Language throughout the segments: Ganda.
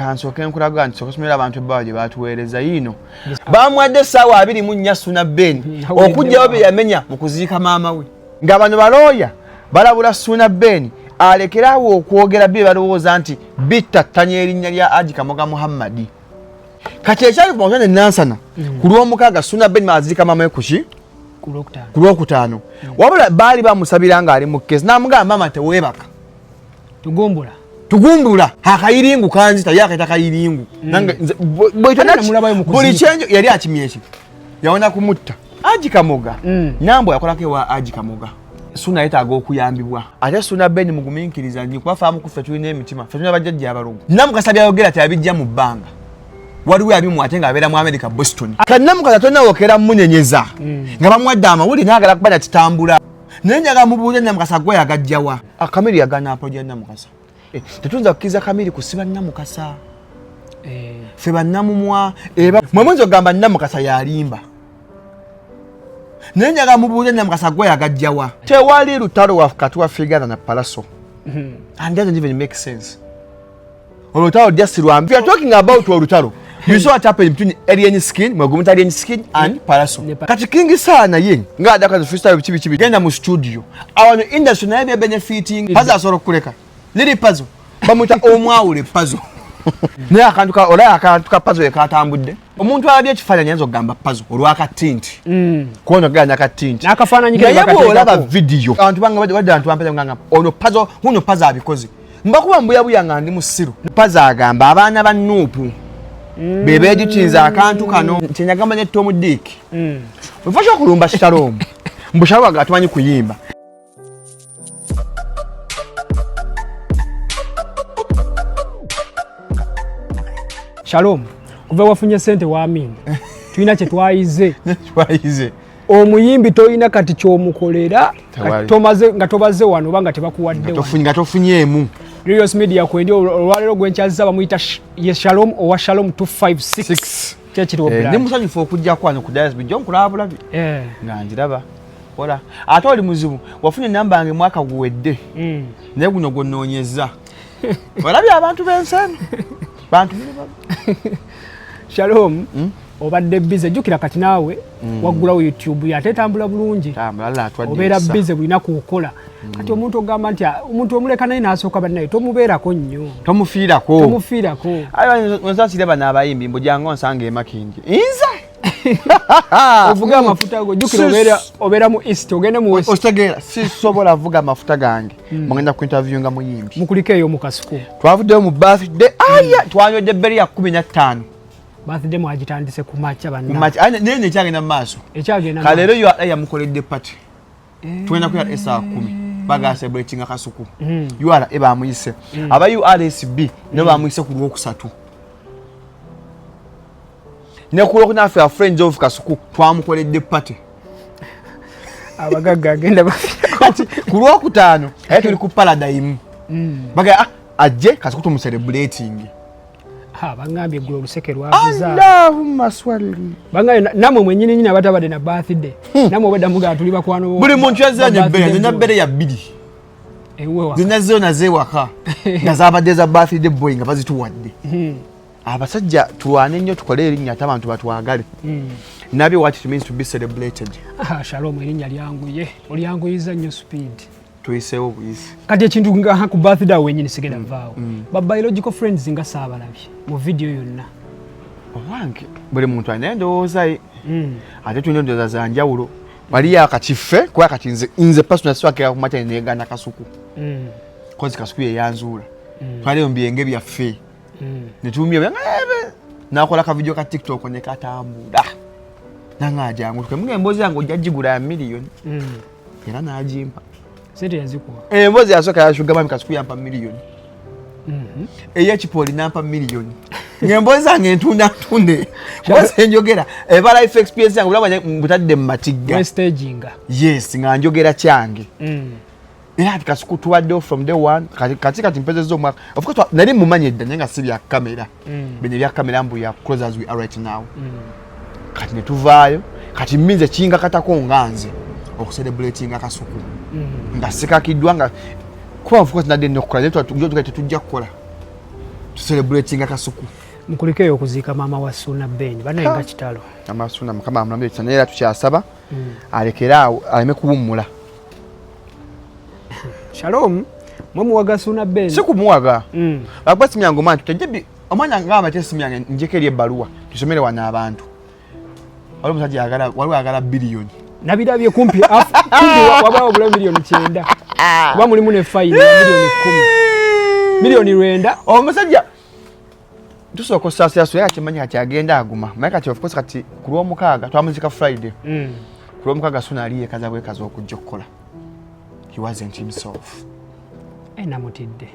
Kansoke nkulaga nti okusomera abantu baje batuweereza yino. Bamwadde sawa 24 Suuna Ben okujjawo bye yamenya mu kuziika maama we. Nga bano balooya balabula Suuna Ben alekerawo okwogera bye balowooza nti bittattanya erinnya lya Hajji Kamoga Muhammadi. Kati ekyali ku mawonane nansana ku lw'omukaaga Suuna Ben aziika maama we kuki? Ku lwokutaano. Wabula baali bamusabira nga ali mu keesi n'amugamba maama teweebaka. Tugumbula akayiringu kanzita yakaita kayiringu nange buli chenjo yali akimyeshi yaona kumutta Hajji Kamoga Nambwayo yakolako wa Hajji Kamoga Suuna yetaaga okuyambibwa ate Suuna Ben muguminkiriza nyi kwafaamu kufe tulina emitima fe tulina bajjajja abalongo Namukasa byayogera tabijja mu bbanga waliwo abimu ate nga abeera mu America Boston kati Namukasa tonna wokera munyenyeza nga bamwadde amawuli naagala kubana kitambula nenjaga mubuuze Namukasa gwe yagajjawa akamiri yagana apoja Namukasa tetunza kukiza kamiri kusiba Namukasa fe bannamumwa eba mwemunzo gamba Namukasa yalimba nenjaga mubuuze Namukasa gwe yagajjawa tewali lutalo wakati wa Figana na Palaso and doesn't even make sense olutalo just rwambi we are talking about olutalo you saw what happened between alien skin mwagumta alien skin and Palaso kati kingi sana yen nga adaka freestyle chibi genda mu studio awano industry na ebe benefiting paza soro kuleka liri puzzle bamuta omwawule puzzle naye akantuka olaya akantuka puzzle ekatambudde omuntu alabye ekifaananyi nzo gamba puzzle olwaka tinti kono ganya ka tinti nakafaananyike bakateka video abantu banga wadde abantu bampeza nganga ono puzzle abikoze mbakuba mbuya nga ndi musiru puzzle agamba abaana ba Nuupu bebe editinza akantu kano kyenyagamba ne Tom Dick mfasha kulumba Shalom mbushawo agatumanyi kuyimba Shalom, kuva wafunye sente wa amini. Tuina kye twayize. Twayize. Omuyimbi toyina kati kyomukolera tomaze nga tobaze wano banga tebakuwadde wano. Nga tofunyeemu. Rios Media kwendi olwalero gwenchaza bamuyita Shalom owa Shalom 256. Kyekiri obula. Ni musanyufu okujja kwano ku diaspora bijjo nkulabula bi. Nanjiraba. Ola. Ate oli muzibu wafunye namba yange mwaka guwedde. Naye guno gonnoonyeza. Walabye abantu b'ensano. Bantu Shalom obadde bize jukira kati nawe waggulawo YouTube yatetambula bulungi obeera bize bulina kukola kati omuntu ogamba nti omuntu omuleka naye n'asooka bannaye tomubeerako nnyo tomufiirako ayo nsasire bano abayimbi mbujanga onsanga emakindi nze ovuga amafuta go jukira obeera mu east ogende mu west ostegeera sisobola vuga amafuta gange mugenda ku interview nga muyimbi mukulike eyo mu kasuku twavuddeyo mu birthday twanywedde ebberi ya 15 birthday mwagitandise ku macha banna naye nekyagenda mu maaso kaleero yamukoledde party tugenda kuya esa 10 baga celebrating akasuku UR eba amuyise aba URSB ne bamuyise ku lwokusatu ne kulo nafe friends of kasuku twamukoledde party abagaga agenda bafika ku lwokutaano tuli ku paradigm baga ajje kasuku tumu celebrating bangambye gwe oluseke lwavuza Allahumma swalli bangaye namwe mwenyini nyina batabade na birthday namwe obedda muga tuli bakwano buli muntu yazanye bere na bere ya bidi zinazo nazewaka nazabadde za birthday boy nga bazituwadde abasajja tuwane nnyo tukole erinnya abantu batwagale nabi what it means to be celebrated Shalom erinnya lyanguye olyanguyiza nnyo speed tuisewo buyisi kati ekintu nga ku birthday wenyini sigenda vaawo ba biological friends nga saabalabye mu video yonna owange buli muntu alina endowooza ye ate tulina endowooza za njawulo waliyo akakife kuba kati nze personal siwakira ku matene negana kasuku kozi kasuku yeyanzuula twaliyo mu byenge byaffe netumye nakola ka video ka TikTok ne katambula nangaja yangu kwemunga embozi yangu ojjagigula ya miliyoni era najimpa sente yazikuwa embozi yasoka yashuga mami kasuku yampa miliyoni eyekipoli nampa miliyoni ngembozi zange ntunde kwase njogera eba life experience yangu bulaba mbutadde mmatigga staginga yes nga njogera kyange era kasuku tuwadde from day one kati mpeze zo mwaka of course nali mumanyedde nyenga sibya kamera bene bya kamera mbu ya close as we are right now kati netuvaayo kati minze kinga katako nganze okucelebrating akasuku nga sikakiddwa nga kwa of course nadde nokukola netwa tujja kukola celebrating akasuku mukulikeyo okuziika maama wa Suuna Ben banayenga kitalo amasuna mukama amulambye cyane era tukyasaba alekera aleme kuwumula Shalom mwamuwaga Suuna Ben sikumuwaga bakwasi myango mantu tejebi omwana ngamba tesimyange njekeri ebbaluwa tusomere wana abantu wali musajja agala billion nabirabye kumpi wabao bula milioni 9 kuba mulimu ne fine milioni 10 milioni 9 omusajja tusoko sasa yaso yakimanya kati agenda aguma maika ti of course kati kulwa mukaga twamuzika Friday kulwa mukaga Suuna aliye kaza bwe kaza okujjokola he wasn't himself namutidde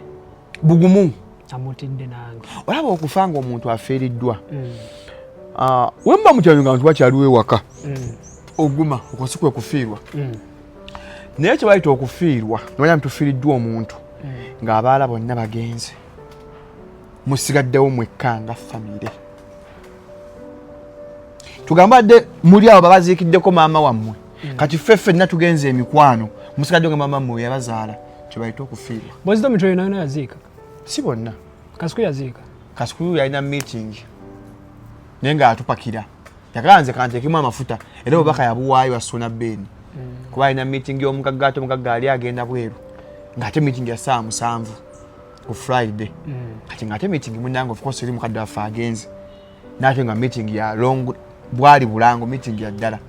bugumu amutidde nange olaba okufanga omuntu afeeriddwa wemba mukyanyunga abantu bakyaliwe waka oguma okosikwe kufiirwa naye kye bayita okufiirwa nomanya mutufiiriddwa omuntu ng'abaala bonna bagenze musigaddewo mwekka nga famire tugambadde muli abo babaziikiddeko maama wammwe kati ffeffe nna tugenze emikwano musigaddewo nga maama mmwe yabazaala kye bayita okufiirwa bwezito mitwe yona yaziika si bonna kasuku yaziika kasuku yalina meeting naye ng'atupakira yakanze kanteekemu amafuta era obubaka yabuwaayo wa Suuna Ben kuba alina meeting y'omugagga ate omugagga ali agenda bweru ng'ate meeting ya saa 7 ku Friday kati ng'ate meeting munange of course eri mukadde waffe agenze n'ate nga meeting ya long bwali bulango meeting ya ddala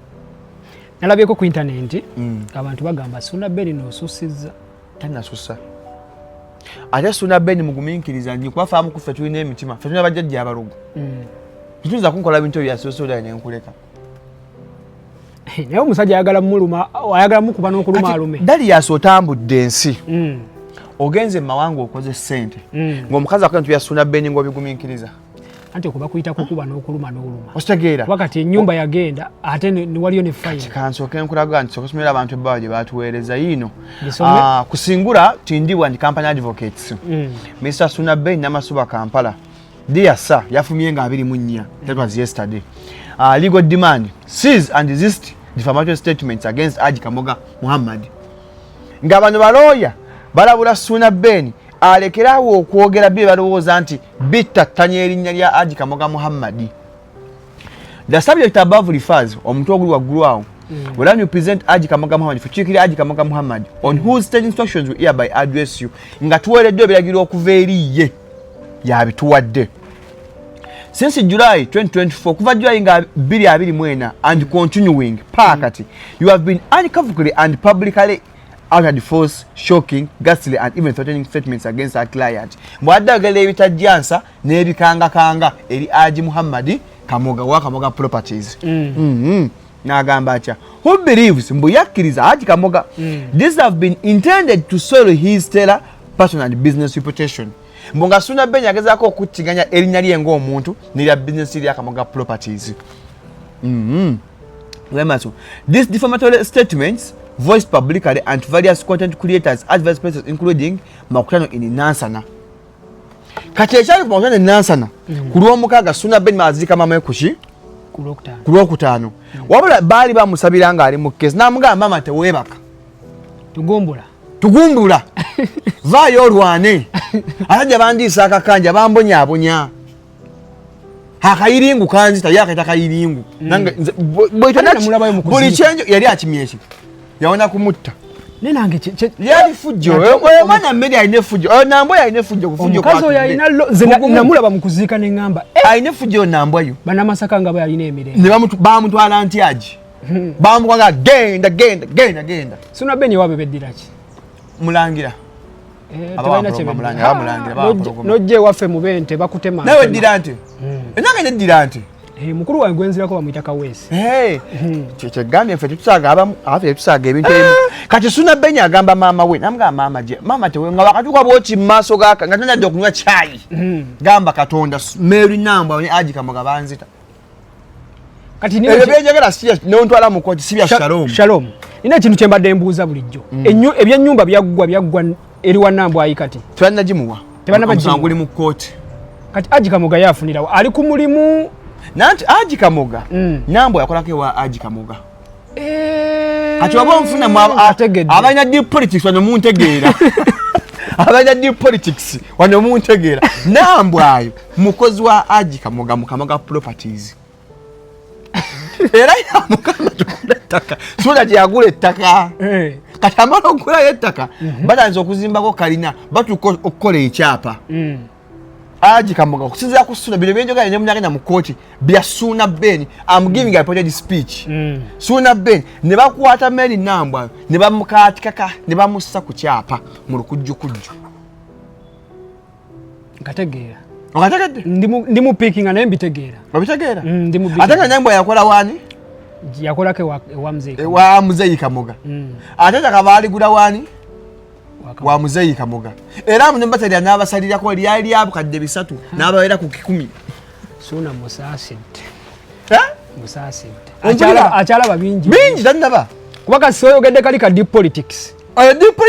nalabyeko ku internet abantu bagamba Suuna Ben n'osusizza tanasusa ate Suuna Ben mugumiikiriza nnyo kuba faamu kuffe tulina emitima ffe tulina bajjajja abalugu tuyinza kunkola bintu bya sosola nenkuleka naye omusajja ayagala muluma ayagala mukuba n'okuluma alume dali yasotambudde ensi ogenze mawanga okoze ssente ng'omukazi akola ya Suuna Ben ng'obigumiikiriza anti okuba kuyita kukuba n'okuluma n'oluma okitegeera wakati ennyumba yagenda ate waliyo ne fine kansooke nkulaga nti okusomera abantu ebbaawa gye baatuweereza yino kusingula tindibwa nti company advocates Mr. Suuna Ben Namasuba Kampala dear sir yafumye nga 24 that was yesterday legal demand seize and resist defamatory statements against Hajji Kamoga Muhammad nga bano balooya balabula Suuna Ben alekerawo okwogera bye balowooza nti bittattanya erinnya lya Hajji Kamoga Muhammad. The subject above refers omuntu oguli waggulu awo when you present Hajji Kamoga Muhammad fukiikira Hajji Kamoga Muhammad on whose state instructions we hereby address you nga tuweereddwa ebiragiro okuva eri ye yabituwadde. Since July 2024 kuva July nga 2024 and continuing pakati you have been unequivocally and publicly uttered false, shocking, ghastly and even threatening statements against our client. Mwadagala ebitajjansa n'ebikanga eri Hajji Muhammad Kamoga wa Kamoga Properties. Nagamba atya who believes mbu yakkiriza Hajji Kamoga these have been intended to soil his stellar personal and business reputation. Mbonga Suuna Ben yagezaako okuttiganya erinnya lye ng'omuntu n'erya business lya Kamoga Properties. These defamatory statements voiced publicly and various content creators adverse places including makutano in Nansana. Kati ekyali ku makutano Nansana ku Lwomukaaga Suuna Ben mazika mama kuki ku Lwokutaano wabula baali bamusabira ng'ali mu keesi n'amugamba mama teweebaka tugumbula vaayo olwane atajja bandiisa akakanja bambonyaabonya akayiringu kanzita ye akaita kayiringu buli kyenjo yali akimyeki yawona kumutta yali fujjo omwana mmere alina efujjo Nambwayo alina efujjo omukazi oyo alina namulaba mu kuziika ne ŋŋamba alina efujjo Nambwayo bannamasaka nga bwe alina emirembe ne bamutwala nti Hajji bamukwanga genda Suuna Ben ewaabe beddira ki mulangira nojja ewaffe mu Bente bakutema nawe eddira nti enange neddira nti mukulu wange gwenzirako bamuyita Kaweesi kyegambye ffe tetusaaga abamu afe tusaaga ebintu ebimu kati Suuna Ben agamba maama we namugamba maama tewe nga wakatuuka bwoki mu maaso gaka nga tonadde okunywa caayi gamba Katonda Mary Nambwayo ne Hajji Kamoga banzita kati ebyo byenjagala nontwala mu kooti si bya Shalom nina ekintu kye mbadde mbuuza bulijjo ebyennyumba byaggwa eri wa Nambwayo kati tebannagimuwa omusango mu kooti kati Hajji Kamoga yafunirawo ali ku mulimu nanti Hajji Kamoga Nambwayo yakolako ewa Hajji Kamoga kati waba onfuna abalina deep politics wano muntegeera abanya di politics wano muntegeera Nambwayo mukozi wa hajji kamoga mu Kamoga properties era ya mukama tukulettaka Suuna gye yagula ettaka kati amala okugulayo ettaka batanze okuzimbako kalina batuuka okukola ekyapa Hajji Kamoga okusinziira ku Suuna bino byenjogera ne munyagenda mu kooti bya Suuna Ben I'm giving a reported speech Suuna Ben ne bakwata Mary Nambwayo ne bamukaatikaka ne bamussa ku kyapa mu lukujjukujju nkategeera okategedde ndi mu picking naye mbitegeera obitegeera ndi mu ate nga Nambwayo yakola wani yakolako wa Muzeyi wa Muzeyi Kamoga ate takabaligula wani wa Muzeyi Kamoga era munembatalya n'abasalirako lyali lyabukadde bisatu n'ababeera ku 10 Suuna musaasidde musaasidde akyalaba bingi tannaba kuba kasi oyogedde kali ka deep politics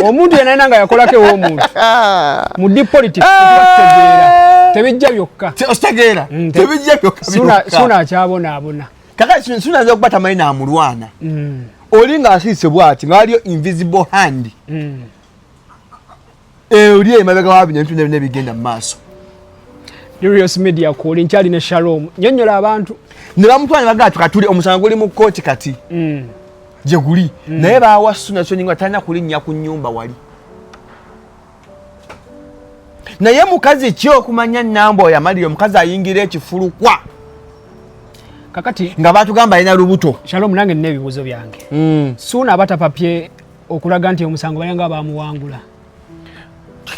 omuntu yenna nga yakolako ew'omuntu mu deep politics tebijja byokka ositegeera tebijja byokka Suuna akyabonaabona kaka Suuna nze okuba tamanyi n'amulwana oli ng'asiise bw'ati ng'aliyo invisible hand oli emabega wabino ebintu ne bigenda mu maaso Serious Media Call nkyali ne Shalom nnyonnyola abantu ne bamutwala ne bagamba tukatuli omusango guli mu kkooti kati gye guli naye baawa Suuna kyonyinga talina kulinnya ku nnyumba wali naye mukazi ki okumanya Nambwayo yamalira omukazi ayingira ekifulukwa kakati nga batugamba alina lubuto Shalom nange nina ebibuuzo byange Suuna abatapapye okulaga nti omusango bayanga bamuwangula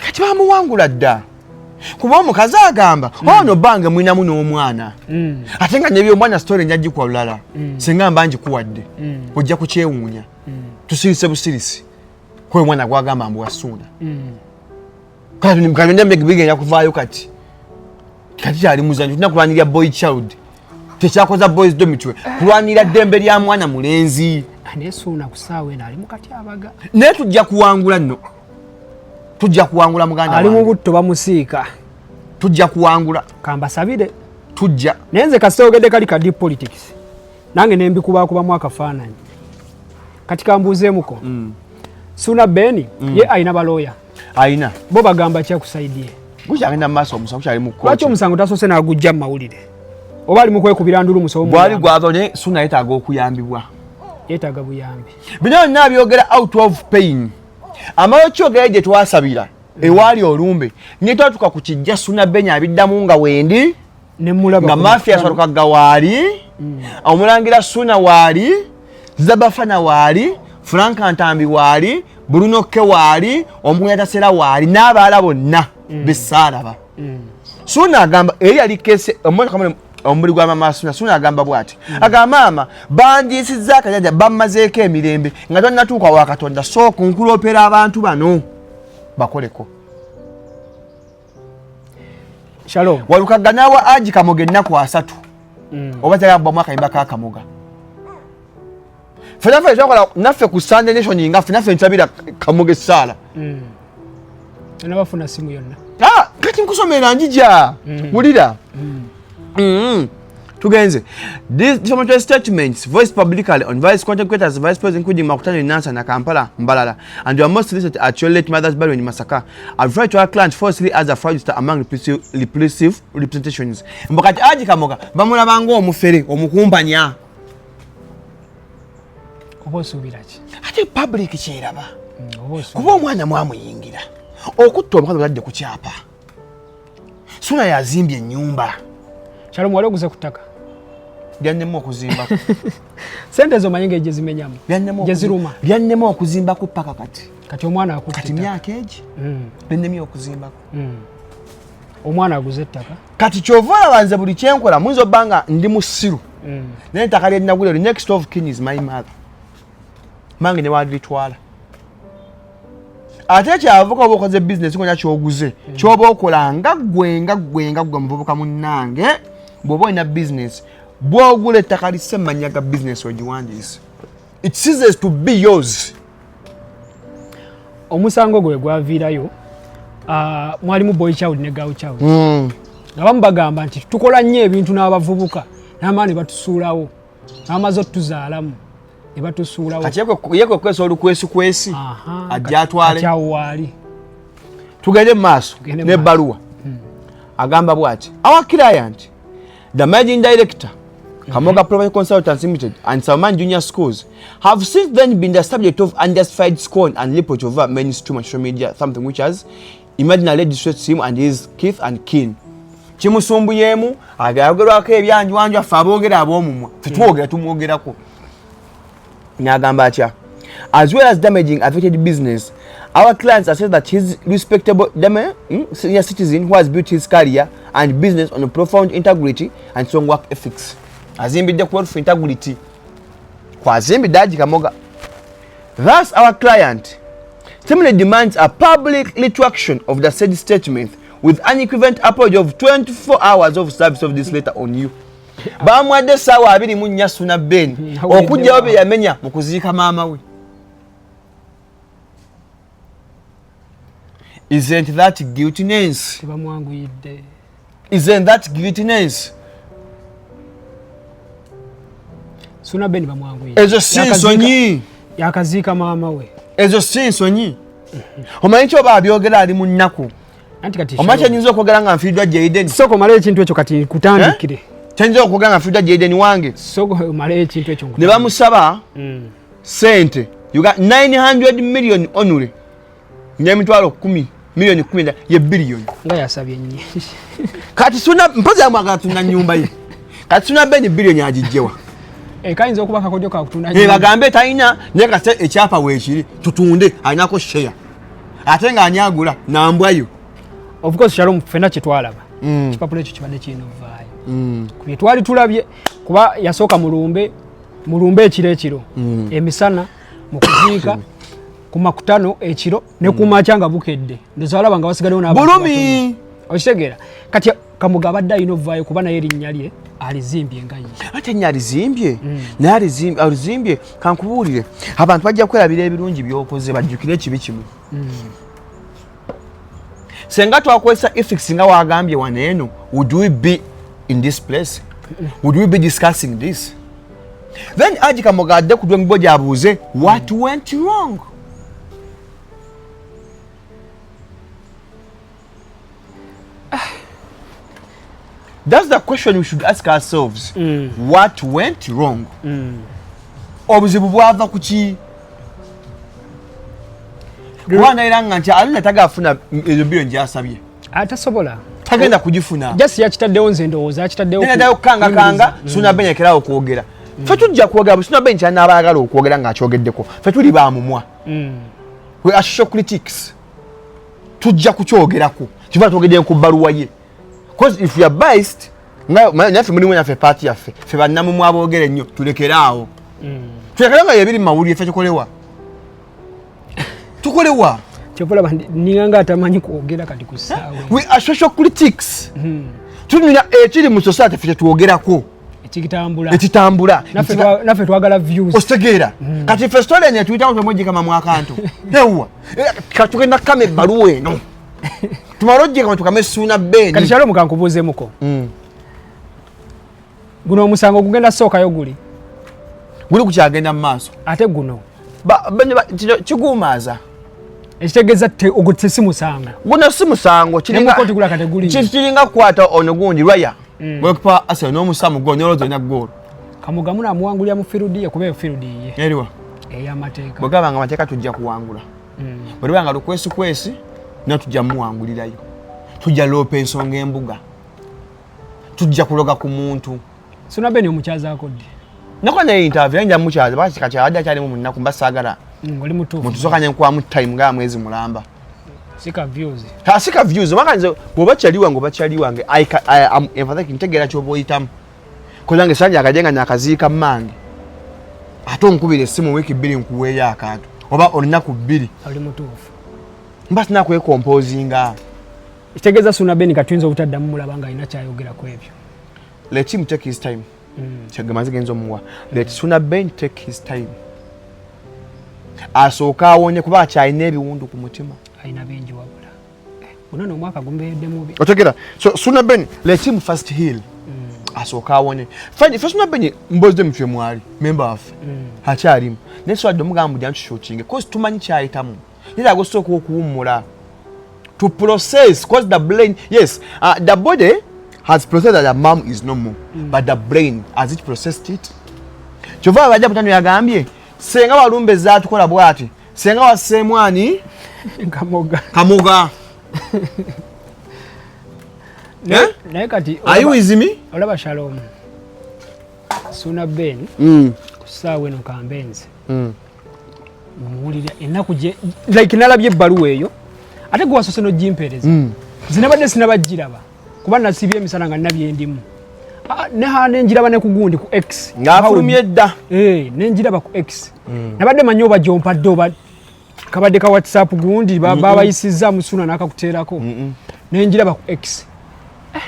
kati bamuwangula dda kuba omukazi agamba ono bange mwinamu n'omwana ate nga nebyomwana story njagikwa lulala singa mba ngikuwadde ojja kukyewuunya tusirise busirisi kwe mwana gwagamba mbu wa Suuna kati bigenda kuvaayo kati kyali muzanyo tulina kulwanirira boy child tekyakoza boys domitwe kulwanirira ddembe lya mwana mulenzi naye Suuna ku ssaawa eno ali mu katyabaga naye tujja kuwangula nno tujja kuwangula muganda ali mu butto bamusiika tujja kuwangula kambasabire tujja naye nze kasita ogedde kali ka deep politics nange nembikubakubamu akafaananyi kati kambuuzeemuko Suuna Ben ye ayina balooya ayina bo bagamba kyakusaidie gukyagenda mu maaso omusango kyali mu kkooti lwaki omusango tasoose n'agujja mu mawulire oba ali mu kwekubira ndulu musobo bwali gwazo naye Suuna yeetaaga okuyambibwa yeetaaga buyambi bino byonna byogera out of pain amalo kyogera gye twasabira ewaali olumbe nye twatuka ku kijja Suuna Ben abiddamu nga wendi nga mafia asatukaga waali omulangira Suuna waali Zabafana waali Frank Ntambi waali Bruno Ke waali Omukunyatasera waali n'abaala bonna besaalaba Suuna agamba eri yali kese omuli gwa mama Suuna agamba bw'ati agamba maama bandiisizza akajanja bammazeeko emirembe nga tonnatuuka wa Katonda sooka nkuloopera abantu bano bakoleko Shalom walukaga naawa Hajji Kamoga ennaku 3 oba kyagamba akayimba ka Kamoga fenaffe twakola naffe ku Sunday Nation nga fenaffe ntabira Kamoga essaala nabafuna simu yonna kati nkusomera njija wulira tugenze these defamatory statements voiced publicly on various content creators vice president including Makutano Nansa na Kampala Mbalala and your most recent at your late mother's burial in Masaka have tried to our clients falsely as a fraudster among repressive representations mbakati Hajji Kamoga bamulabanga omufere omukumpanya obosuubiraki ate public kyeraba kuba omwana mwamuyingira okutta omukazi badde ku kyapa Suuna yazimbye ennyumba Shalom wali oguze ku ttaka lyannema okuzimbako sente ezo manyi ng'egye zimenyamu gye ziruma lyannema okuzimbako paka kati omwana akutte kati myaka egi lyennemye okuzimbako omwana aguze ettaka kati kyova olaba nze buli kyenkola muyinza obba nga ndi musiru naye ettaka lyennagula the next of kin is my mother mange ne waliritwala ate kyavuka oba okoze business ngonya kyoguze kyoba okola nga gwe muvubuka munnange bw'oba olina business bw'ogula ettaka lisse manya ga business ogiwandiise it ceases to be yours omusango gwe gwaviirayo mwalimu boy child ne girl child nga bamu bagamba nti tukola nnyo ebintu n'abavubuka n'amaani batusuulawo n'amaze otuzaalamu ne batusuulawo kati yekwe kwesa olukwesikwesi ajja atwale akyawo waali tugende maaso ne baluwa agamba bwati our client the managing director Kamoga Private Consultants Limited and Salman Junior Schools have since then been the subject of unjustified scorn and reproach over mainstream and social media, something which has imaginarily distressed him and his kith and kin. Chimusumbuyemu agayogerwako ebyanjwanjwa ffe aboogera ab'omumwa ffe twogera tumwogerako n'agamba atya as well as damaging affected business. Our clients assess that his respectable senior citizen who has built his career and business on a profound integrity and strong work ethics. Azimbidde ku for integrity. Kwa azimbidde Hajji Kamoga. Thus, our client similarly demands a public retraction of the said statement with unequivocal apology of 24 hours of service of this letter on you. Bamwadde sawa 24 Suuna Ben okujjawo bye yamenya mu kuziika maama we. Isn't that guiltiness? Isn't that guiltiness? Suuna Ben bamwanguyidde. Ezo si nsonyi. Yakaziika maama we. Ezo si nsonyi. Omanyi kyoba abyogera ali mu nnaku. Anti kati omanyi kyenyinza okwogera nga nfiiddwa Jayden. Soko mala ekintu ekyo kati kutandikire. Kyenyinza okwogera nga nfiiddwa Jayden wange. Soko mala ekintu ekyo. Ne bamusaba sente. You got 900 million onule. Nyemitwalo 10 milioni 10 ye billion. Nga yasabye nnyo. Kati Suuna mpozi amwagala tuna nyumba ye. Kati Suuna Ben billion agijjewa. Kayinza okuba kakodyo ka kutunda nyumba. Bagambe talina naye kase ekyapa weekiri tutunde alinako share. Ate nga anyagula Nambwayo. Of course Shalom fena kyetwalaba. Kipapula ekyo kibadde kino vaayo. Kubye twali tulabye kuba yasooka mulumbe ekiro emisana mu kuziika ku makutano ekiro ne ku machanga bukedde ndozalaba nga basigaddewo n'abantu bulumi okitegeera kati Kamoga abadde alina ovaayo kuba naye erinnya lye alizimbye nga ye ate nnya alizimbye naye alizimbye kankubuulire abantu bajja kwerabira ebirungi by'okoze bajjukire ekibi kimu senga twakozesa ethics nga wagambye wano eno would we be in this place would we be discussing this then Hajji Kamoga adde ku dwembo gyabuuze what went wrong. That's the question we should ask ourselves. What went wrong? Obuzibu bwava kuki? Kuwana iranga nti alina tagafuna ezo billion gyasabye. Atasobola. Tagenda kugifuna. Just yakitaddewo nze ndowooza akitaddewo. Nenda kanga Suuna Ben ekera okwogera. Ffe tujja kwogera Suuna Ben kyana abaagala okwogera nga akyogeddeko. Ffe tuli baamumwa. We are social critics. Tujja kukyogerako. Kiva twogedde ku bbaluwa ye. Because if we are biased, naffe mulimu naffe party yaffe. Ffe bannamumwa aboogera ennyo tulekeraawo. Tulekera nga yebiri mawulire ffe tukolewa. Tukolewa. Kyokola ninganga atamanyi kwogera kati ku ssaawa. We are social critics. Tulina ekiri mu society ffe tuwogerako. Ekitambula. Naffe twagala views. Ositegeera. Kati ffe story eno tuyitawo twemoji kama mwakanto. Ewa. Katugenda kama ebbaluwa eno. Tumalojje kama tukame Suuna Ben. Kati Shalom kankubuuzeemuko. Guno omusango gugenda sookayo guli. Guli kukyagenda mu maaso. Ate guno. Kiguumaaza. Ekitegeeza ogute si musango. Guno si musango. Kiringa kukwata ono gundi lwaya. Bwekupa asa n'omusamu gwo n'olooza olina ggoolo. Kamoga muno amuwangulira mu field ye kuba eyo field ye. Eriwa. Ey'amateeka. Bwegaba nga amateeka tujja kuwangula. Bwe liba nga lukwesikwesi tujja muwangulirayo. Tujja loopa ensonga embuga. Tujja kuloga ku muntu. Suuna Ben omukyazaako ddi? Nakuba naye interview nja mukyaza bakikakyadde akyalimu mu nnaku mbasaagala. Oli mutuufu. Mutusooka nyenkwamu time nga mwezi mulamba. Sika views. Sika views. Makanze bw'oba kyaliwa ngobakyaliwange I am emphatic ntegeera ky'oba oyitamu. Kulange sanja akajenga nyakaziika mmange. Ate onkubira essimu wiiki 2 nkuweeyo akantu. Oba olunaku 2. Oli mutuufu. Mba sina kwecomposinga. Kitegeeza Suuna Ben katuyinza obutaddamu mulaba nga alina kyayogera ku ebyo. Let him take his time. Kyagamaze genza omuwa. Let Suuna Ben take his time. Asooka awonye kuba akyalina ebiwundu ku mutima. Alina bingi wabula. Guno n'omwaka gumbeedde mubi. Otegeera. So Suuna Ben, let him first heal. Asooka awonye. Fine, Suuna Ben mbozde mutwe mwali. Member waffe. Akyalimu. Naye swadde omugamba mujja ntushuukinge. Kozi tumanyi kyayitamu. Era agosooka okuwummula. to process, because the brain, yes, the body has processed that the mom is normal, but the brain, has it processed it? Chova abajja mutano yagambye senga walumbe zaatukola bwati senga wasemwani kamoga naye kati are you with me? olaba Shalom Suuna Ben kusaawa eno kambenzi muwulira ennaku gye like nalabye ebbaluwa eyo ate gwe wasoose n'ogimpeereza zinabadde sinabagiraba kuba nasibye emisana nga nabyendimu nenjiraba ne kugundi ku X ng'afulumye dda nenjiraba ku X nabadde manyi oba gyompadde oba kabadde ka WhatsApp gundi babayisizza Suuna n'akakuteerako nenjiraba ku X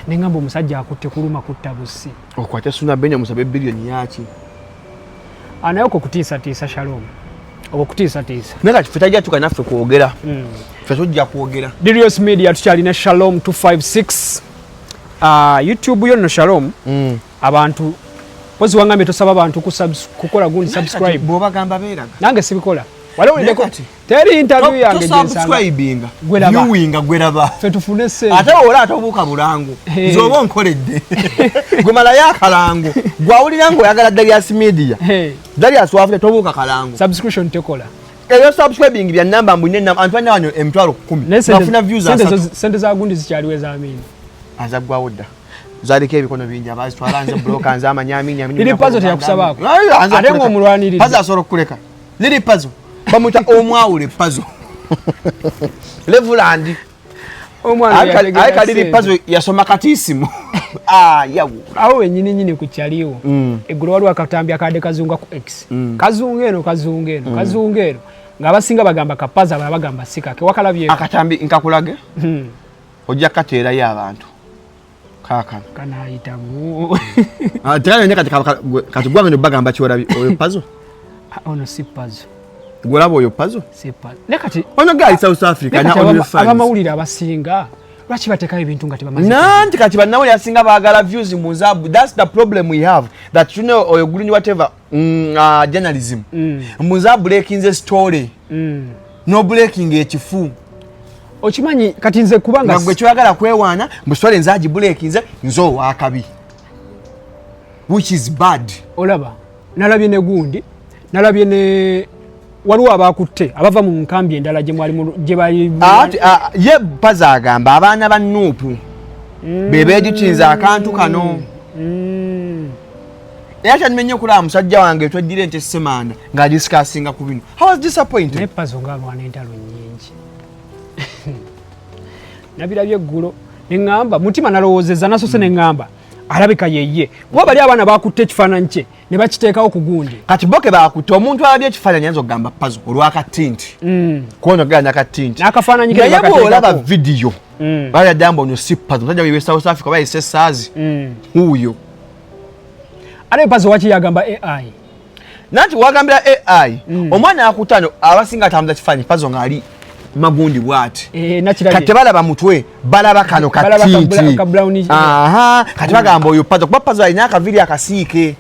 nengamba omusajja akutte kuluma kutta bussi okwate Suuna Ben musabe billion yaki naye okwo kutiisatiisa Shalom okwo kutiisatiisa naye kati ffe tajja tuka naffe kwogera ffe tujja kwogera Dirios Media tukyalina Shalom 256 YouTube yonno Shalom abantu pozi wangambe tosaba abantu kukola gundi subscribe boba gamba beeraga nange sibikola wale uleko teri interview yange jesanga subscribinga viewinga gweraba fe tufune se ate ola atobuka bulango nzoba nkoledde gumala ya kalango gwawulira ngo yagala Dirios Media Dirios wafule tobuka kalango subscription tekola eyo subscribing bya namba mbunye namba antwanya wanyo emitwalo 10 nafuna views sente za gundi zikyaliwe za amini azagwawo dda zalika ebikono bingi abazitwala nze bloka nze amanyaminya liri pazo teyakusabaako ate ng'omulwanirira pazo asobola okukuleka liri pazo bamuta omwawule pazo Levuland ayika liri pazo yasoma katiisimu yawo awo wenyini ku kyaliwo eggulo waliwo akatambi akadde kazunga ku X kazunga eno ng'abasinga bagamba kapaza abalala bagamba sikake wakalabye akatambi nkakulage ojja kateerayo abantu kakano kanayitamu tekanyonye kati gwange bagamba kiwalabi oyo pazo ono si pazo gwolaba oyo pazo si pazo ne kati ono gali South Africa abamawulire abasinga lwaki batekayo ebintu nga tebamaze nanti kati bannawulire asinga baagala views mu nzaabu. That's the problem we have, that you know oyo gulini whatever journalism mu nzaabu breaking story no breaking ekifu okimanyi kati nze kubanga gwe kyoyagala kwewaana musitwale nzagi buleekinze nze owakabi, which is bad. Olaba nalabye ne gundi nalabye ne waliwo abakutte abava mu nkambi endala gye bali ye paza agamba abaana ba Nuupu bebeegikinza akantu kano era kyanimenye okulaba musajja wange tweddire nti Semanda ng'agisikasinga ku bino. I was disappointed. Ne pazo ng'alwana entalo nnyingi nabirabye eggulo neŋŋamba mutima nalowoozezza nasose neŋŋamba alabika yeye kuba bali abaana bakutte ekifaananyi kye ne bakiteekawo ku gundi. Kati boke bakutte omuntu alabye ekifaananyi ayinza okugamba pazo olw'akatinti kuona gala n'akatinti n'akafaananyi naye bw'olaba vidiyo balyadamba ono si pazo musajja wiwe South Africa bayise essaazi huuyo ate pazo waki yagamba AI nanti wagambira AI omwana akutano abasinga atambuza kifaananyi pazo ng'ali magundi bwati kati balaba mutwe balaba kano katinti kati bagamba oyo pazo kuba pazo alina akaviri akasiike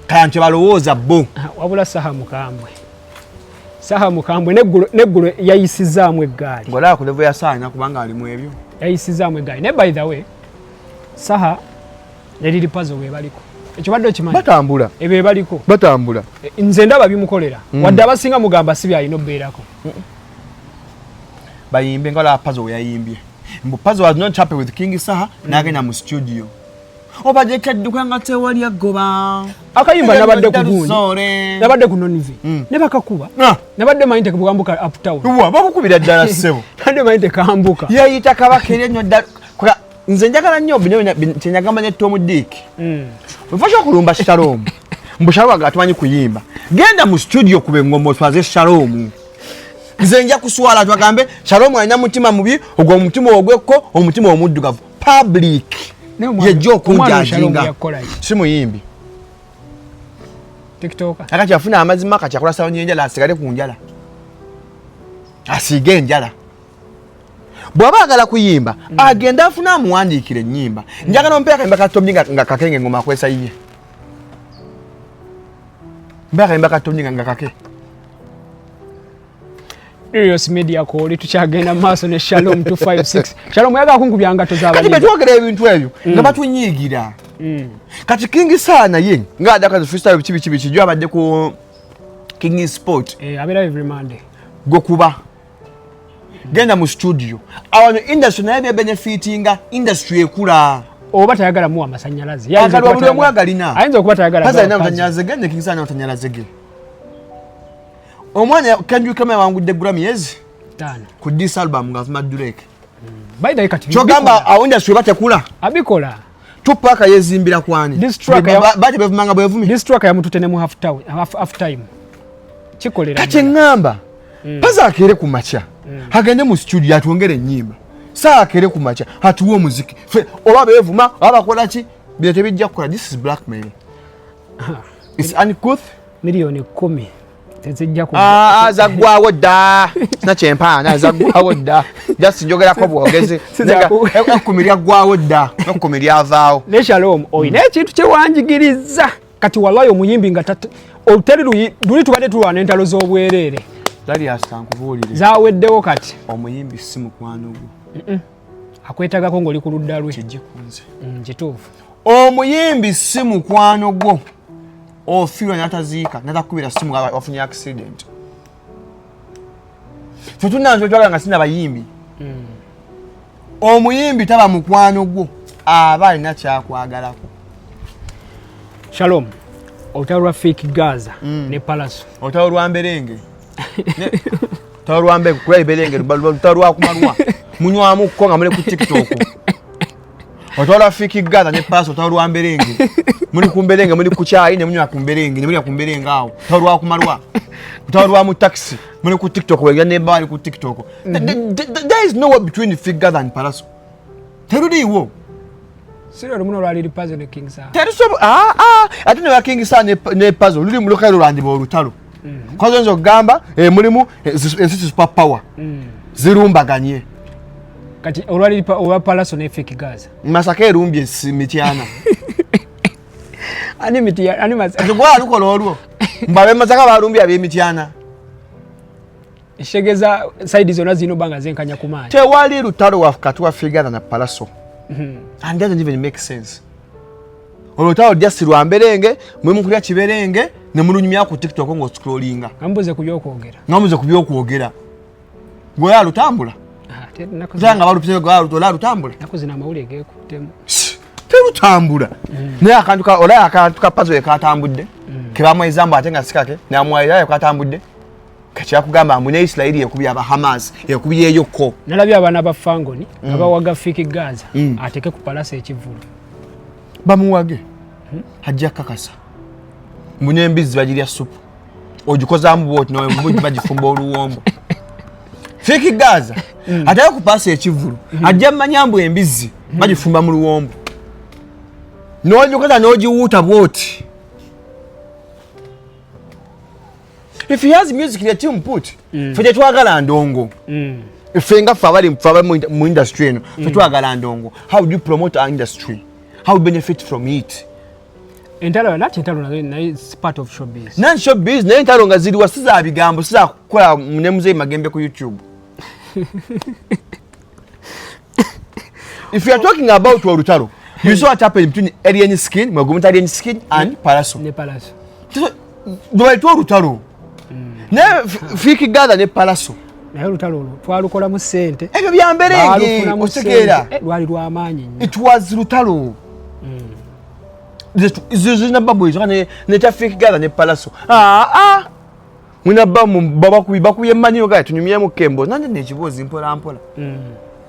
kanti balowooza bo wabula saha mukambwe neggulo yayisizaamu eggaali ng'olaba ku levo ya saana kubanga alimu ebyo yayisizaamu eggaali ne by the way saha neriri pazo webaliko ekyo badde okimanyi batambula ebyo baliko batambula nze ndaba bimukolera wadde abasinga mugamba si byalina obeerako bayimbe ngala pazo yayimbye mbu pazo was not happy with King Saha nagenda mu studio obadde kyadduka nga tewali agoba akayimba nabadde ku gundi nabadde ku nonivi ne bakakuba nabadde mayinte kubukambuka uptown bakukubira ddala ssebo nabadde mayinte kambuka yayita kabakere nnyo ddala nze njagala nnyo kyenyagamba ne Tom Dick wefasha okulumba Shalom mbu Shalom agatumanyi kuyimba genda mu studio kube ngombo otwaze Shalom nze nja kuswala twagambe Shalom alina mutima mubi ogwo omutima ogwekko omutima omuddugavu public yejja okunjajinga si muyimbi tiktoka akati afuna amazima kati akola sawo nyenjala asigale ku njala asige enjala bw'aba agala kuyimba agenda afuna amuwandiikira ennyimba njagala ompeera kayimba katombi nga kake ng'engoma akwesa yiye mpeera kayimba katombi nga kake Irios Media Call tukyagenda maaso ne Shalom 256. Shalom yaga kunkubya ngato z'abantu. Kati betwogera ebintu ebyo nga batunyiigira. Kati King Sana ye nga adaka freestyle bichi jo abadde ku King Sport. Abera every Monday. Go kuba. Genda mu studio. Awano industry naye benefitinga industry ekula. Oba tayagala mu amasanyalazi. Yagala buli omwagalina. Ayinza okuba tayagala. Paza ina mutanyalaze gende King Sana mutanyalaze ge. Omwana kanju kama wangudde Grammys 5 ku this album nga vuma Drake. By the way kati. Chogamba awunda swe batekula. Abikola. Tupaka yezimbira kwani. This track bate bevumanga bwevumi. This track ya mututene mu half time. Chikolera. Kati ngamba. Paza akere ku macha. Hagende mu studio atwongere nyimba. Saa akere ku macha hatuwo muziki. Oba bevuma abakola ki bye bijja kukola. This is blackmail. It's uncouth. Milioni 10. Tezijja ku zagwawo dda na chempana zagwawo dda just njogera ko bwogeze ekumirya gwawo dda okumirya avaawo ne Shalom oyina ekintu kye wanjigiriza kati wallahi omuyimbi nga oluteri luli tubadde tulwana entalo z'obwerere dali astankubuulire zaweddewo kati omuyimbi si mukwano gwo akwetagako ng'oli ku ludda lwe kijikunze kituufu omuyimbi si mukwano gwo ofirwa nataziika natakubira simu wafunye accident tutunanzo twagala nga sina bayimbi omuyimbi taba mukwano gwo aba alina kyakwagalako. Shalom olutalo lwa fake Gaza ne Palaso olutalo lwa mberenge olutalo lwa mberenge kula iberenge olutalo lwa kumalwa munywamu ko nga muli ku TikTok olutalo lwa fake Gaza ne Palaso olutalo lwa mberenge muli kumberenge muli kuchai ne munywa kumberenge ne muli kumberenge awo olutalo lwa kumalwa olutalo lwa mu taxi muli ku TikTok wega ne bali ku TikTok. There is no way between fake Gaza and Palaso. Teruliwo siro luno lwali Pazo ne King Sana terusobo ate ne King Sana ne Pazo luli mu lokalo lwandiba olutalo kwazo nzo gamba mulimu ensisi super power zirumbaganye kati olwali owa Palaso ne fake Gaza Masaka erumbye mitiana ani mitia ani Masaka gwa lukola olwo mbabe Masaka barumbye ab'emitiana ishegeza side zona zino banga zenkanya kumanya tewali lutalo wa kati wa figure na Palaso and doesn't even make sense. Olutalo just lwamberenge mwe kulya kiberenge ne mulunyumya ku TikTok ngo scrollinga ambuze kubyokwogera ngamuze kubyokwogera gwe yalutambula zanga balupise gwa lutambula nakozina mawule gekutemu terutambula naye akantu ka ola akantu ka Pazo ekatambudde kebamwe izamba atenga sikake namwaira yakatambudde kachya kugamba mune Israeli yakubya aba Hamas yakubye yoko nalabya abana ba Fangoni abawaga fiki Gaza ateke ku Palaso ekivulu bamuwage hajja kakasa mune mbizi bagirya supu ogikoza mboti no mbuji bagifumba oluwombo fiki Gaza ateke ku Palaso ekivulu ajja manyambo embizi bagifumba mu luwombo n'ogikoza n'ogiwuta bwoti. If he has music in the team put, for the twagala ndongo. If you fabali mu industry, for twagala ndongo, how do you promote our industry? How benefit from it? Entalo na it's part of showbiz. Nan showbiz na entalo nga ziri wasiza abigambo siza kukola munemuze magembe ku YouTube. If you are talking about Olutalo, you saw what happened between Alien Skin, Magumita Alien Skin and Palaso. Ne Palaso. Do I told Olutalo? Ne fiki Gaza ne Palaso. Na Olutalo twalukola mu sente. Ebyo byamberenge osekera. Lwali lwa maanyi. It was Lutalo. This babu is ne fiki Gaza ne Palaso. Muna baba kuye manyo ga tunyumye mu kembo. Nanje ne kibozi mpola.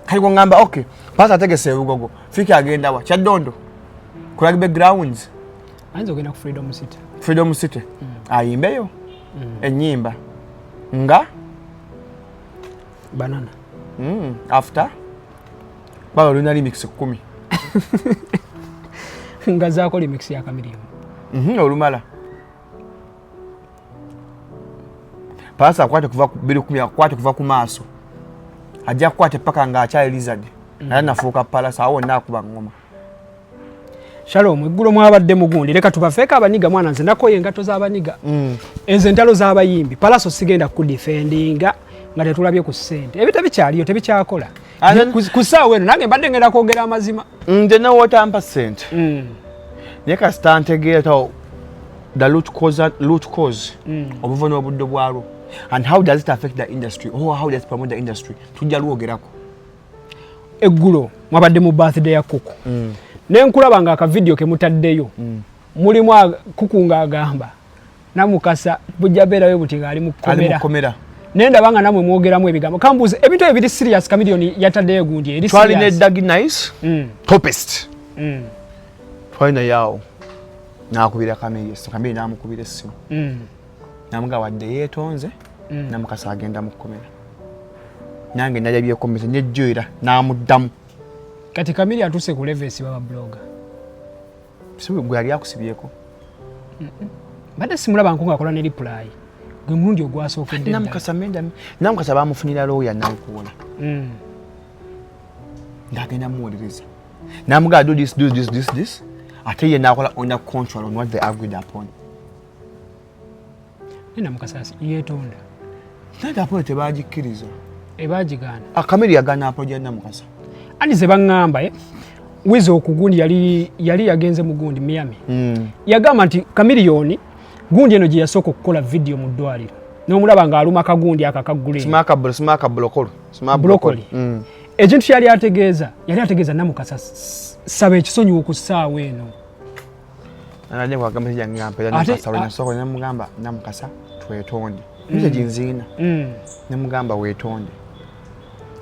Kali ngamba okay. Pasa tegese ugogo. Fiki agenda wa Chadondo. Ku rugby grounds. Anzo genda ku Freedom City. Ayimbeyo. Enyimba nga banana after baba luna remix 10 nga zako remix ya Kamilimu olumala pasa kwate kuva ku 2010 kwate kuva ku maaso ajja kwate paka nga acha Elizabeth nafuuka Palaso awo nakuba ngoma. Shalom eggulo mwabadde mugundi leka tubafeka abaniga mwana nze nakoye engato z'abaniga ezo entalo z'abayimbi Palaso sigenda ku defendinga nga tetulabye ku ssente ebyo tebikyaliyo tebikyakola ku ssaawa eno nange mbadde ngenda kwogera amazima nze nawotampa ssente naye kasita ntegeera the root cause obuva n'obudde bwalwo and how does it affect the industry or how does it promote the industry tujja lwogerako eggulo mwabadde mu birthday ya kuku nenkulaba nga akavidiyo ke mutaddeyo mulimu kuku ng'agamba namukasa bujja beerayo buti ng'ali mu kkomera nendaba nga namwe mwogeramu ebigambo kambuuze ebintu ebiri serious Chameleone yataddeyo gundi eri twalina eddagi nice topest twalina yawo nakubira Chameleone namukubira essimu namuga wadde yeetonze namukasa agenda mu kkomera nange nalyabyeko mmese nejjoera namuddamu kati Chameleone atuse ku level baba blogger gwe yali akusibyeko badde simulaba nko ng'akola ne reply gwe mulundi ogwasookedde namukasa bamufunira lawyer nankuwona ng'agenda muwuliriza namuga do this ate ye nakola under control on what they agreed upon namukasa yeetonda nate apo tebagikkiriza ebagigaana Chameleone yagaana apo gya namukasa ani ze baŋŋamba wizi okugundi yali yagenze mu gundi Miami yagamba nti Chameleone gundi eno gye yasooka okukola video mu ddwaliro n'omulaba ng'aluma kagundi akakaggule smaka brokoli ekintu yali ategeeza namukasa saba ekisonyiwo ku ssaawa eno namugamba namukasa twetonde ginziina namugamba weetonde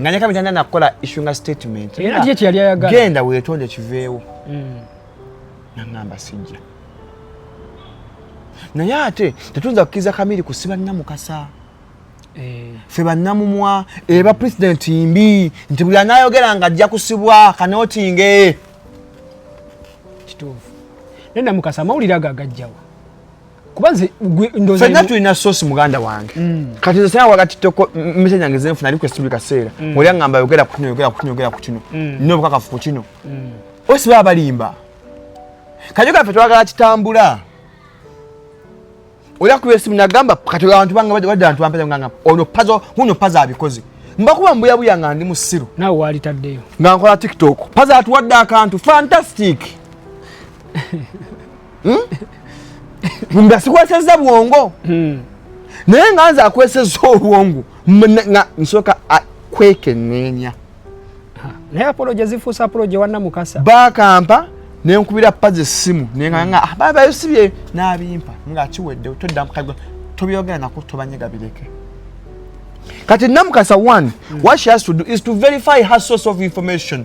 nga nyakamita nakukola issuing statement genda weetonde kiveewo nangamba sijja naye ate tetuyinza kukkiriza Chameleone kusiba namukasa ffe bannamumwa eba president mbi nti buli anaayogera nga ajja kusibwa kanootinge kituufu naye namukasa amawulire ago agajjawa kuba nze ffenna tulina sosi muganda wange kati nze sena wakati toko message yange zenfuna request buli kaseera oli aŋŋamba yogera ku kino nina obukakafu ku kino osi baba balimba kajo kaffe twagala kitambula oli akuba esimu nagamba kati abantu bange wadde abantu bampeza ngamba ono pazo abikoze mbakuba mbuyabuya nga ndi mu ssiru naawe walitaddeyo nga nkola tiktok pazo atuwadde akantu fantastic mbasikweseza bwongo naye nga nze akweseza obwongo nga nsooka kwekenneenya naye apoloje zifuusa apoloje wannamukasa bakampa nenkubira pazi essimu nenganga baba sibye nabimpa nga kiwedde todda mukagwa tobyogera nako tobanyega bireke kati namukasa one what she has to do is to verify her source of information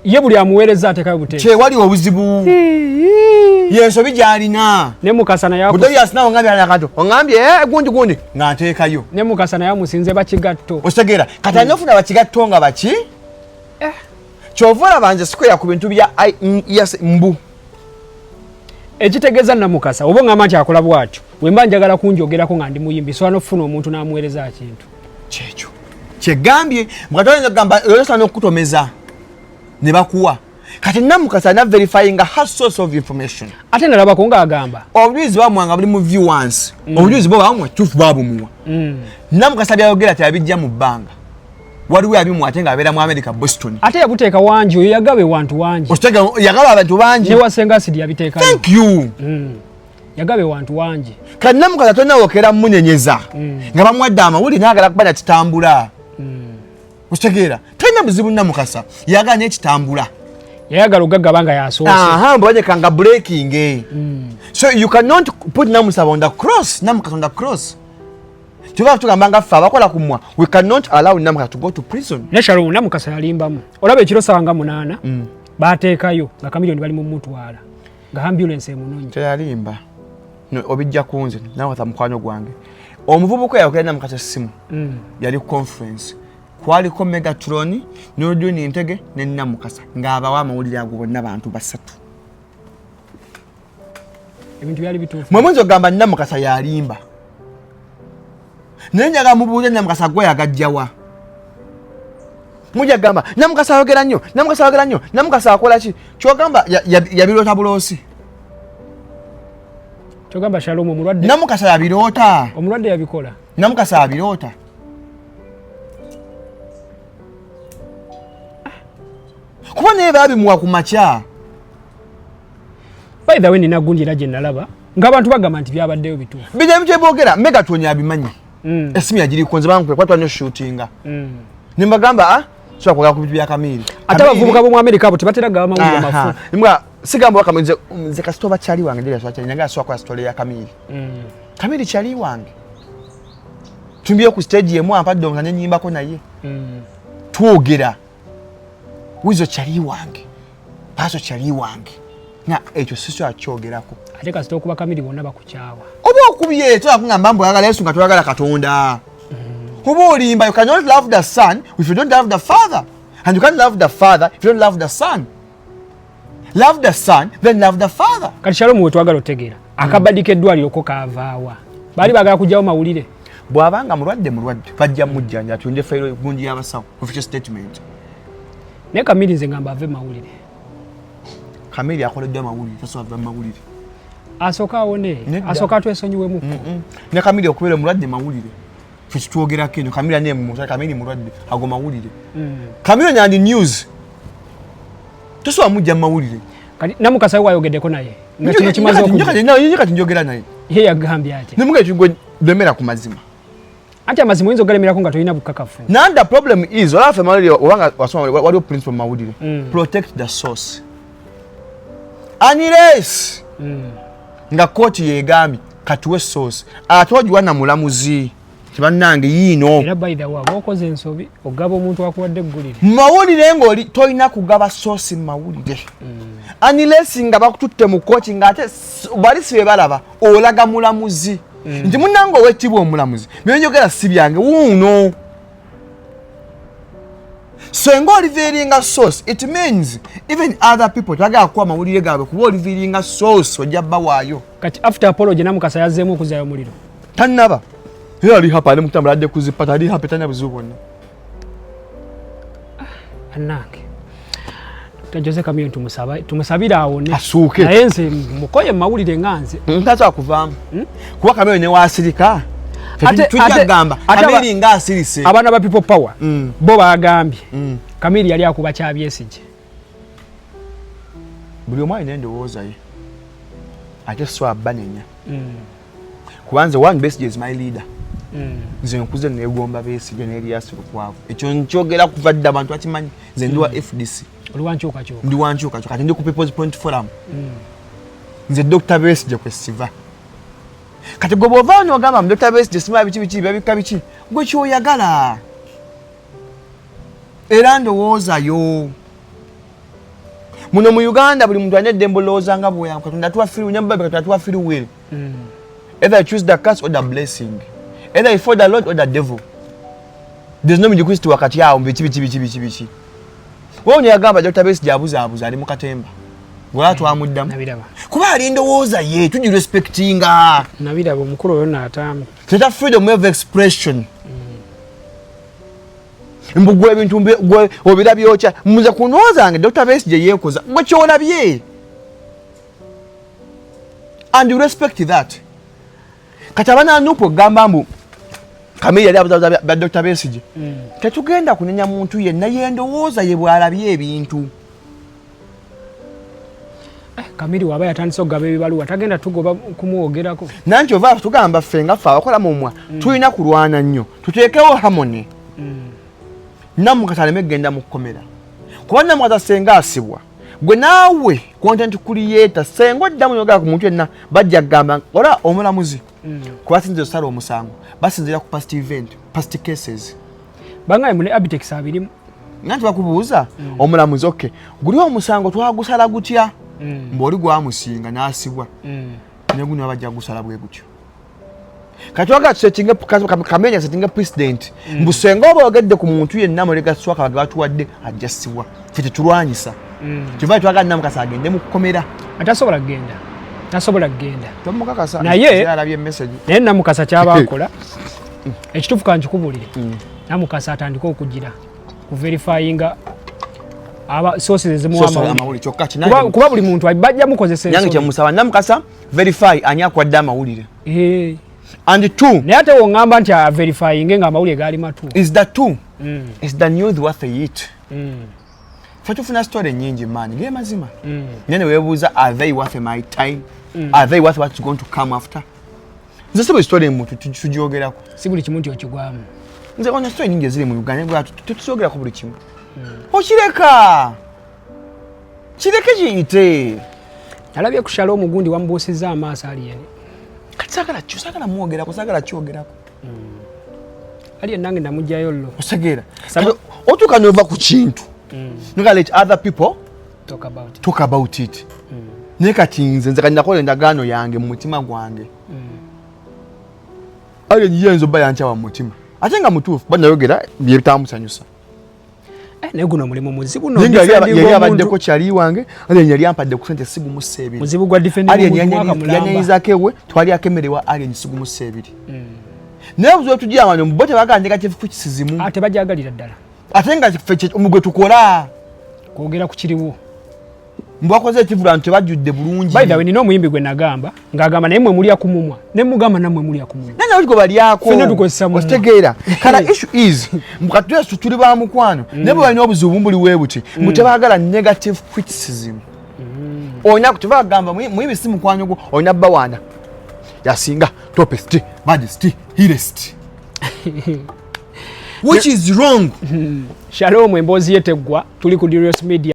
ye buli amuweereza atekayo buteesi kye wali obuzibu yensobi gyalina ne mukasa naye budoyi asina ongambye nakato ongambye gundi nga nteekayo ne mukasa naye amusinze bakigatto osegeera kati alina ofuna bakigatto nga baki kyovula banje sikwera ku bintu bya mbu ekitegeeza namukasa oba ngamba nti akola bwatyo bwemba njagala kunjogerako nga ndi muyimbi sobola n'okufuna omuntu n'amuweereza kintu kyekyo kyegambye mukatoyinza kugamba oyosana n'okukutomeza ne bakuwa kati namukasa na verifying her source of information ate nalabako ng'agamba obujulizi bamwanga buli mu viewers obujulizi bwo bamwe tufu babumuwa namukasa byayogera teyabijja mu bbanga waliwo yabimu ate nga abeera mu America Boston ate yabuteeka wangi oyo yagabe wantu wangi yagaba abantu bangi ne wasenga asidi yabiteekayo thank you yagabe wantu wangi kati namukasa tonawookera munyenyeza nga bamuwadde amawulire naagala kuba nakitambula okitegeera talina buzibu namukasa yagala nekitambula yayagala ogagaba nga yasoose mbawanyeka nga breaking so you cannot put namusaba on the cross namukasa on the cross tuba tugamba nga ffe abakola ku mmwa we cannot allow namukasa to go to prison ne Shalom namukasa yalimbamu olaba ekiro 7 baateekayo nga Chameleone bali mu mutwala nga ambulance emunonyi teyalimba obijja kunze nawata mukwano gwange omuvubuka yayogera namukasa essimu yali conference kwaliko Megatron n'Ojuni Ntege ne namukasa ng'abawa amawulire ago bonna bantu basatu ebintu byali bituufu mwemunzi ogamba namukasa yalimba naye njaga mubuuze namukasa gwe yagajjawa mujja gamba namukasa ayogera nnyo namukasa akola ki kyogamba yabiroota buloosi kyogamba Shalom omulwadde namukasa yabiroota omulwadde yabikola namukasa abiroota kuba naye baabimuwa ku makya. By the way nina gundira gye nalaba ng'abantu bagamba nti byabaddeyo bituufu. Bijja ebintu ebyogera Megatron abimanyi. Esimu yagiriko nze bankwe kwatwa nnyo shootinga. Ne mbagamba so akola ku bintu bya Kamiri. Ate abavubuka b'omu America abo tebateraga amawulire mafu. Mbwa sigamba Kamiri nze kasitoba kyali wange ndira so kyali nanga so akola story ya Kamiri. Kamiri kyali wange. Tumbiye ku stage yemu ampadde omuzanye nyimbako naye. Twogera. Wizo kyali wange. Paso kyali wange. Na ekyo siso akyogerako. Ate kasita okuba Kamiri bonna bakukyawa. Oba okubiye twakungamba mbu oyagala Yesu nga twagala Katonda. Oba olimba, you cannot love the son if you don't love the father. And you can't love the father if you don't love the son. Love the son, then love the father. Kati Shalom we twagala otegeera. Akabadika eddwaliro ko kaavaawa. Baali bagala kujjawo mawulire. Bw'abanga mulwadde bajja mujjanja atunde fayiro gundi y'abasawo official statement. Naye Kamiri nze ngamba ave mawulire. Kamiri akoleddwa mawulire, tasobola ava mawulire. Asooka awone, asooka atwesonyiwemu. Ne Kamiri okubeera mulwadde mawulire. Tukitwogerako eno Kamiri ne mu Kamiri mulwadde ago mawulire. Kamiri nyandi news. Tasobola mujja mawulire. Kati Namukasa wayogeddeko naye. Nga kino kimaze okujja. Kati njogera naye. Ye yagambye ati. Ne muge kigwe demera ku mazima. Ati amazima oyinza ogalemerako nga tolina bukakafu. Now the problem is olafe mawulire obanga wasoma waliwo principle mawulire. Protect the source. Unless nga koti yegambye katuwe source atwajwa na mulamuzi kibannange yino era by the way okoze ensobi ogaba omuntu akuwadde eggulire mawulire ng'oli tolina kugaba source mawulire unless nga bakututte mu koti ng'ate bali sibe balaba olaga mulamuzi nti munnange ow'ettibwa omulamuzi byenjogera si byange wuuno. So ngo revealing source, it means even other people taga kwa mawulire gabe kuba revealing source ojabba waayo. Kati after apology Namukasa yazzeemu okuzayo muliro. Tannaba. Era ali hapa ali mutambula adde kuzipata ali hapa tanya buzubu bonna. Annange. Jose Kamiri tumusabira awone. Asuuke. Naye nze mukoye mawulire nganze. Ntaza kuvaamu. Kuba Kamiri ne waasirika. Tujja gamba Kamiri nga asirise. Abaana ba people power. Bo bagambye. Kamiri yali akuba kya byesije. Buli omwana alina endowooza ye. Ate so abanenya. Kubanza one Besigye is my leader. Nze nkuze neegomba Besigye ne Elias Lukwavu. Ekyo nkyogera kuva dda abantu bakimanyi. Nze ndi wa FDC. Oluwankyukakyuka. Ndi wankyukakyuka. Ate ndi ku People's Point Forum. Nze Dr. Besigye kwesiva. Kati gwe bw'ova n'ogamba mu Dr. Besigye sima biki babika biki gwe kyoyagala era ndowoozayo muno mu Uganda buli muntu alina eddembe olowooza nga bw'oyamba Katonda tuwafiriwe nyambabe Katonda tuwafiriwe either you choose the curse or the blessing, either you follow the Lord or the devil. There's no middle wakati awo biki wewe nyagamba Dr. Besigye abuzaabuza ali mu katemba Gola twamuddamu. Nabiraba. Kuba ali ndowooza ye tuji respectinga. Nabiraba omukulu oyo n'atamu. Teta freedom of expression. Mbugwe ebintu gwe obirabyocha muze kunooza nge Dr. Besigye yekoza gwe kyolabye. And you respect that. Katabana nupo gamba mbu Kamiri yali abuzabuza ba Dr. Besigye. Tetugenda kunenya muntu yenna yendowooza ye bwalabye ebintu. Kamiri waba yatandise okugaba ebibaluwa tagenda tugoba kumwogerako. Nanti ova tugamba ffenga ffe abakola mumwa tulina kulwana nnyo tuteekewo harmony. Namukasa aleme kugenda mu kkomera. Kuba Namukasa senga asibwa gwe naawe content creator senga oddamu n'ogala ku muntu yenna bajja kugamba ola omulamuzi. Kuba sinze osala omusango basinzira ku past event, past cases. Bangaye mune Abitex abirimu. Nanti bakubuuza omulamuzi okay guli omusango twagusala gutya. Mboli gwamusinga n'asibwa. Ne guno abajja gusala bwe gutyo. Kati waga setting up Kamenya setting up president. Mbusenga obogedde ku muntu yenna mulega swaka bagatuwadde ajjasibwa. Fite tulwanyisa. Kiva twaga Namukasa agende mu kkomera. Atasobola kugenda. Tasobola kugenda. Tomukakasa. Naye alabye message. Naye Namukasa kyabakola. Ekitufu kanjikubulire. Namukasa atandika okugira ku verifyinga aba sources ezimu amawulire kyokka kinange kuba buli muntu bajja mukozesa nyange kyamusaba Namukasa verify ani akwadde amawulire. And two naye ate wongamba nti verifying nga amawulire gaali matu is that two is the news worth it. tufuna story nyingi man ge mazima nene webuuza are they worth my time are they worth what's going to come after nze sebo story mu tujyogerako si buli kimu okigwamu nze ona story nyingi ziri mu Uganda bwa tutujyogerako buli kimu okireka kireke kiyite alabye ku Shalom gundi wambuusizza amaaso aliyeni sagala mwogera kusagala kyogerako ali nange namujjayo llo osegera otuka nova ku kintu nga let other people talk about it ne kati nze kanyakola endagaano yange mu mutima gwange ali yenzo bayancha wa mutima ate nga mutuufu banayogera byetamusanyusa ne guno mulimu muzibu no yali abaddeko kyali wange ali yali ampadde ku sente sigu mu sebiri muzibu gwa defending mu mwaka mulamba yanyizakewe twali akemerewa ali sigu mu sebiri nebuzo tujja abantu mbote baganje kati fikisizimu ate bajagalira ddala ate nga feche omugwe tukola kwogera ku kiriwo mbwakoze ekivula nti bajjudde bulungi by the way nino omuyimbi gwe nagamba ngagamba naye mwe muli akumumwa ne mugamba namwe muli akumumwa nana oliko bali ako fene tukozesa mu ostegeera kala issue is mukatu yesu tuli ba mukwano ne bwe balina obuzibu mbuli webuti mutebagala negative criticism oyina kutebagamba muyibi si mukwano gwo oyina bawana yasinga topest majesty hirest which is wrong Shalom emboozi yeteggwa tuli ku Dirius Media